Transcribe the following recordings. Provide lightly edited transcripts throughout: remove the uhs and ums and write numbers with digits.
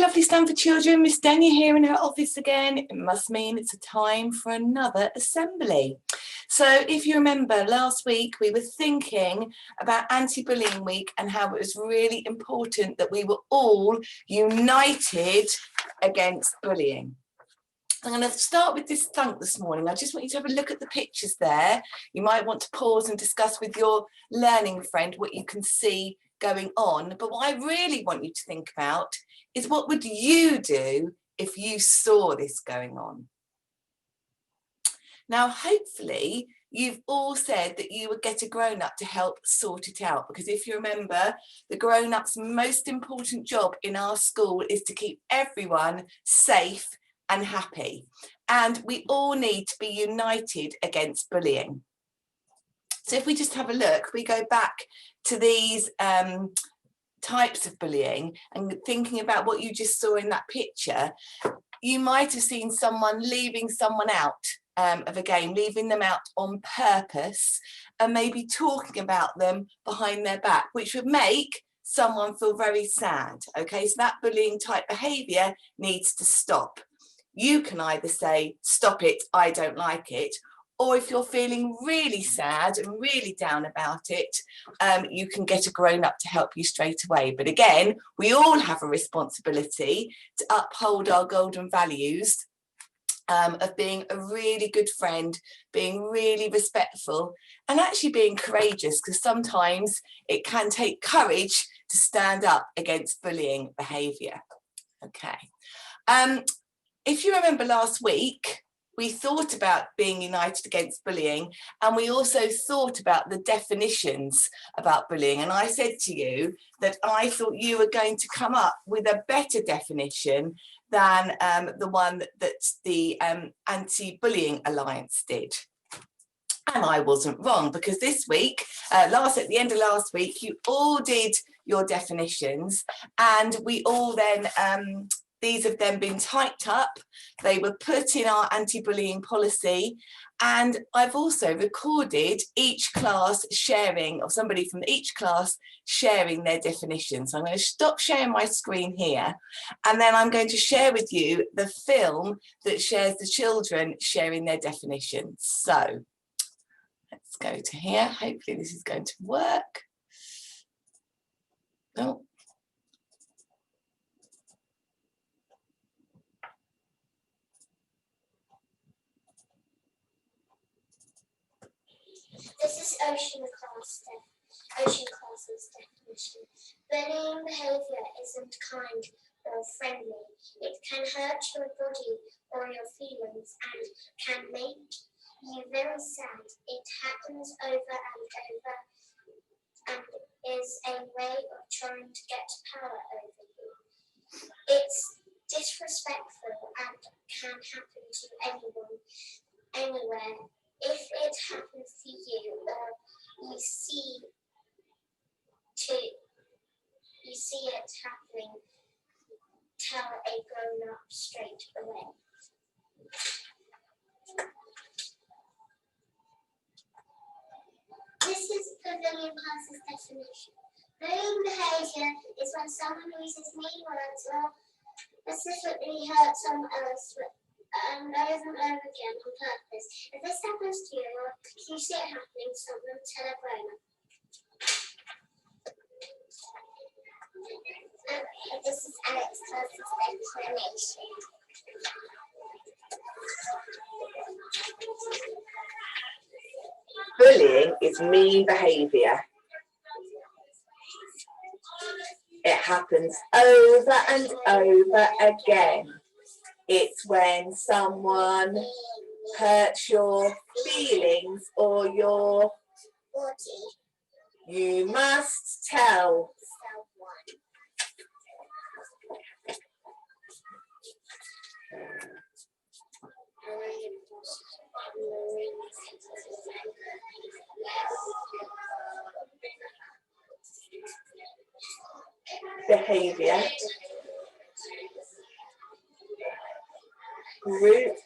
lovely Stanford children, Miss Dania here in her office again. It must mean it's a time for another assembly. So if you remember last week we were thinking about Anti-Bullying Week and how it was really important that we were all united against bullying. I'm going to start with this thunk this morning. I just want you to have a look at the pictures there. You might want to pause and discuss with your learning friend what you can see going on. But what I really want you to think about is, what would you do if you saw this going on? Now, hopefully, you've all said that you would get a grown-up to help sort it out, because if you remember, the grown-up's most important job in our school is to keep everyone safe and happy. And we all need to be united against bullying. So if we just have a look, we go back to these types of bullying and thinking about what you just saw in that picture, you might have seen someone leaving someone out of a game, leaving them out on purpose, and maybe talking about them behind their back, which would make someone feel very sad. Okay, so that bullying type behaviour needs to stop. You can either say, stop it, I don't like it, or if you're feeling really sad and really down about it, you can get a grown-up to help you straight away. But again, we all have a responsibility to uphold our golden values of being a really good friend, being really respectful, and actually being courageous, because sometimes it can take courage to stand up against bullying behaviour. Okay. If you remember last week, we thought about being united against bullying, and we also thought about the definitions about bullying. And I said to you that I thought you were going to come up with a better definition than the one that the Anti-Bullying Alliance did. And I wasn't wrong, because this week, at the end of last week, you all did your definitions, and we all then these have then been typed up. They were put in our anti-bullying policy, and I've also recorded each class sharing, or somebody from each class sharing their definitions. So I'm going to stop sharing my screen here, and then I'm going to share with you the film that shares the children sharing their definitions. So let's go to here. Hopefully this is going to work. Oh. This is Ocean Class's definition. Bullying behaviour isn't kind or friendly. It can hurt your body or your feelings and can make you very sad. It happens over and over and is a way of trying to get power over you. It's disrespectful and can happen to anyone, anywhere. If it happens to you, or you see it happening, tell a grown-up straight away. This is Pavilion Class's definition. Bullying behaviour is when someone uses mean words or specifically hurts someone else and over and over again on purpose. If this happens to you, or you see it happening to someone, tell a grown-up. Okay, this is Alex Class's explanation. Bullying is mean behaviour. It happens over and over again. It's when someone hurts your feelings or your body. You must tell. Behaviour. Group.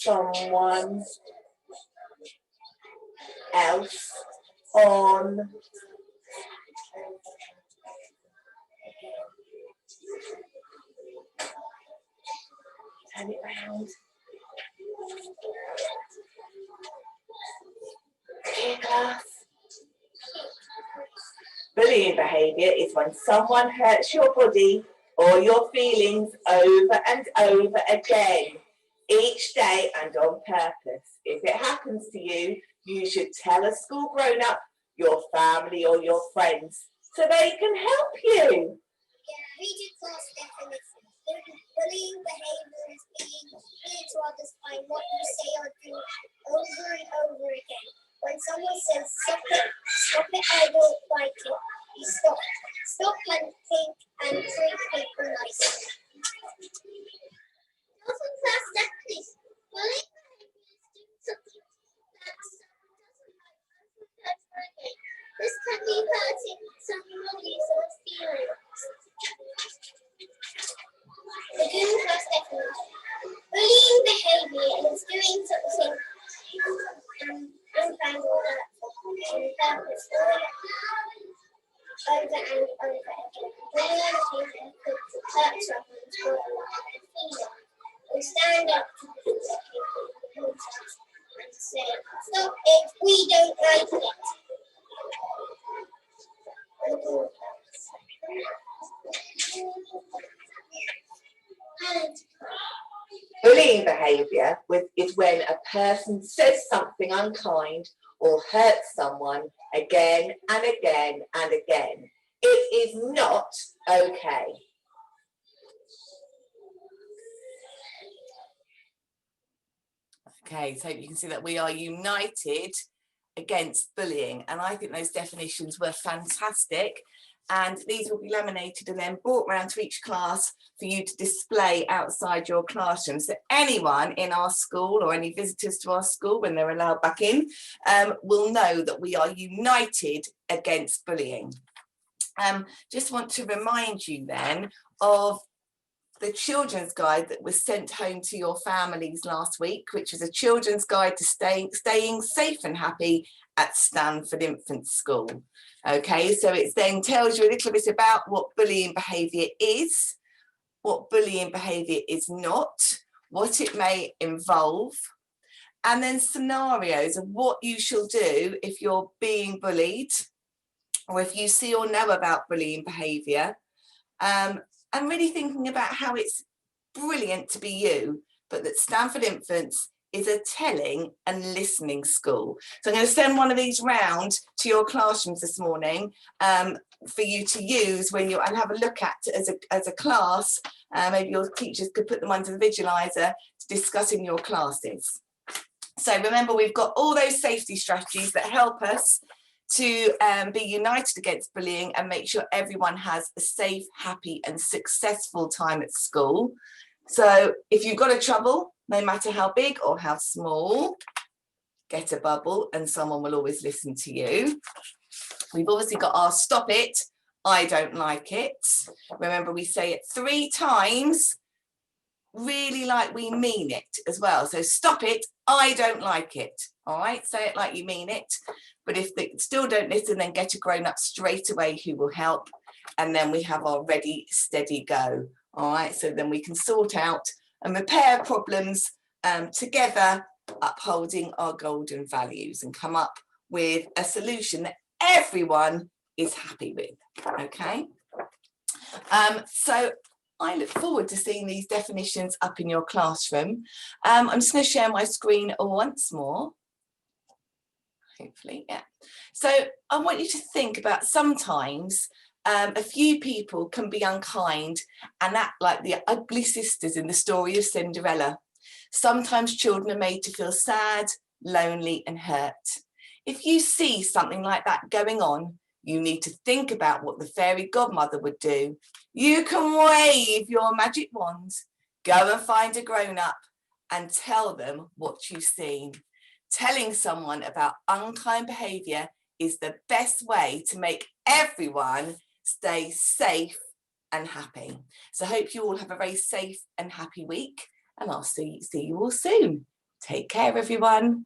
someone else on turn it round. Here, class. Bullying behaviour is when someone hurts your body or your feelings over and over again, each day and on purpose. If it happens to you, you should tell a school grown-up, your family or your friends, so they can help you. Read your class definition. Bullying behaviour is being mean to others by what you say or do over and over again. When someone says, stop it, I don't like it, you stop. Stop and think and treat people nicely. Also, class definition. Bullying behaviour is doing something that someone doesn't like over and over again. This can be hurting somebody's or feelings. The Google class definition. Bullying behaviour is doing something unkind or hurtful on purpose or over and over again. Bullying behaviour could hurt someone's body and feelings. We stand up to people and say, stop it, we don't like it. Bullying behaviour is when a person says something unkind or hurts someone again and again and again. It is not okay. Okay, so you can see that we are united against bullying, and I think those definitions were fantastic, and these will be laminated and then brought round to each class for you to display outside your classroom. So anyone in our school or any visitors to our school when they're allowed back in will know that we are united against bullying. Just want to remind you then of the children's guide that was sent home to your families last week, which is a children's guide to staying safe and happy at Stanford Infant School. Okay, so it then tells you a little bit about what bullying behaviour is, what bullying behaviour is not, what it may involve, and then scenarios of what you shall do if you're being bullied or if you see or know about bullying behaviour. And really thinking about how it's brilliant to be you, but that Stanford Infants is a telling and listening school. So I'm going to send one of these round to your classrooms this morning for you to use when you and have a look at as a class. Maybe your teachers could put them under the visualizer to discuss in your classes. So remember, we've got all those safety strategies that help us to be united against bullying and make sure everyone has a safe, happy and successful time at school. So if you've got a trouble, no matter how big or how small, get a bubble and someone will always listen to you. We've obviously got our stop it, I don't like it. Remember, we say it 3 times, really like we mean it as well. So stop it, I don't like it. All right, say it like you mean it. But if they still don't listen, then get a grown-up straight away who will help. And then we have our ready, steady, go. All right, so then we can sort out and repair problems together, upholding our golden values and come up with a solution that everyone is happy with. Okay, so I look forward to seeing these definitions up in your classroom. I'm just going to share my screen once more. Hopefully, yeah. So I want you to think about sometimes a few people can be unkind and act like the ugly sisters in the story of Cinderella. Sometimes children are made to feel sad, lonely and hurt. If you see something like that going on, you need to think about what the fairy godmother would do. You can wave your magic wand, go and find a grown-up and tell them what you've seen. Telling someone about unkind behaviour is the best way to make everyone stay safe and happy. So I hope you all have a very safe and happy week, and I'll see you all soon. Take care, everyone.